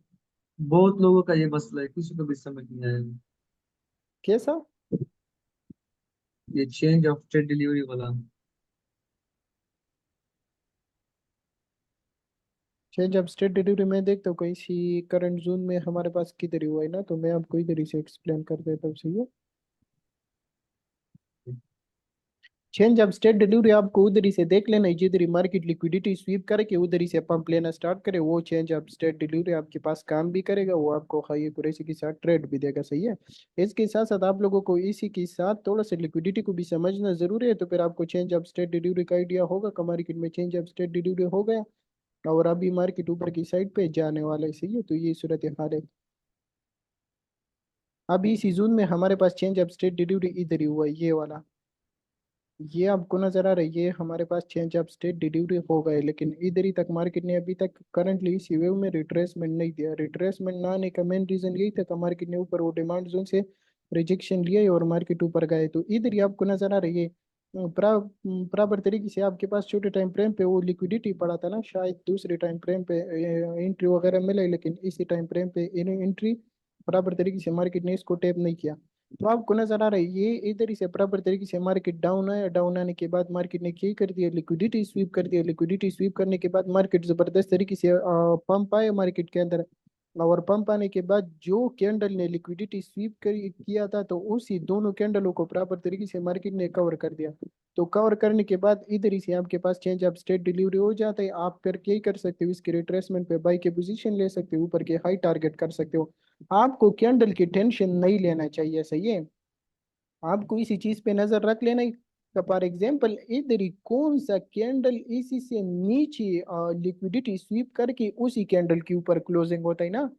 बहुत लोगों का ये मसला है, किसी को भी समझ नहीं आएगा। कैसा? ये चेंज ऑफ स्टेट डिलीवरी वाला। चेंज ऑफ स्टेट डिलीवरी में देखता हूँ कहीं सी करंट जोन में हमारे पास किधर ही हुआ है ना, तो मैं आपको इधर ही से एक्सप्लेन कर देता हूँ, सही है। चेंज ऑफ स्टेट डिलीवरी आपको उधर ही से देख लेना है, जिधर ही मार्केट लिक्विडिटी स्वीप करके उधर ही से पंप लेना स्टार्ट करे, वो चेंज ऑफ स्टेट डिलीवरी आपके पास काम भी करेगा, वो आपको हाई एक्यूरेसी के साथ ट्रेड भी देगा, सही है। इसके साथ साथ आप लोगों को इसी के साथ थोड़ा सा लिक्विडिटी को भी समझना जरूरी है, तो फिर आपको चेंज ऑफ स्टेट डिलीवरी का आइडिया होगा कि मार्केट में चेंज ऑफ स्टेट डिलीवरी हो गया और अभी मार्केट ऊपर की साइड पे जाने वाला है, सही है। तो ये सूरत हाल है। अभी इसी जून में हमारे पास चेंज ऑफ स्टेट डिलीवरी इधर ही हुआ है, ये वाला, ये आपको नजर आ रहा है, ये हमारे पास चेंज ऑफ स्टेट डिलीवरी हो गए, लेकिन इधर ही तक मार्केट ने अभी तक करंटली इसी वेव में रिट्रेसमेंट नहीं दिया। रिट्रेसमेंट ना आने का मेन रीजन यही था कि मार्केट ने ऊपर वो डिमांड जोन से रिजेक्शन लिया है और मार्केट ऊपर गए, तो इधर ही आपको नजर आ रही है। बराबर तरीके से आपके पास छोटे टाइम फ्रेम पे वो लिक्विडिटी पड़ा था ना, शायद दूसरे टाइम फ्रेम पे एंट्री वगैरह मिले, लेकिन इसी टाइम फ्रेम पे एंट्री बराबर तरीके से मार्केट ने इसको टैप नहीं किया। तो आपको नजर आ रहा है ये इधर ही से बराबर तरीके से मार्केट डाउन आया, डाउन आने के बाद मार्केट ने क्या कर दिया, लिक्विडिटी स्वीप कर दिया। लिक्विडिटी स्वीप करने के बाद मार्केट जबरदस्त तरीके से पंप आया मार्केट के अंदर, और पंप आने के बाद जो कैंडल ने लिक्विडिटी स्वीप कर किया था, तो उसी दोनों कैंडलों को बराबर तरीके से मार्केट ने कवर कर दिया। तो कवर करने के बाद इधर ही से आपके पास चेंज ऑफ स्टेट डिलीवरी हो जाता है। आप फिर क्या कर सकते हो, इसके रिट्रेसमेंट पे बाई के पोजीशन ले सकते हो, ऊपर के हाई टारगेट कर सकते हो। आपको कैंडल की टेंशन नहीं लेना चाहिए, सही है। आपको इसी चीज पे नजर रख लेना है। फॉर एग्जाम्पल इधर ही कौन सा कैंडल इसी से नीचे लिक्विडिटी स्वीप करके उसी कैंडल के ऊपर क्लोजिंग होता है ना,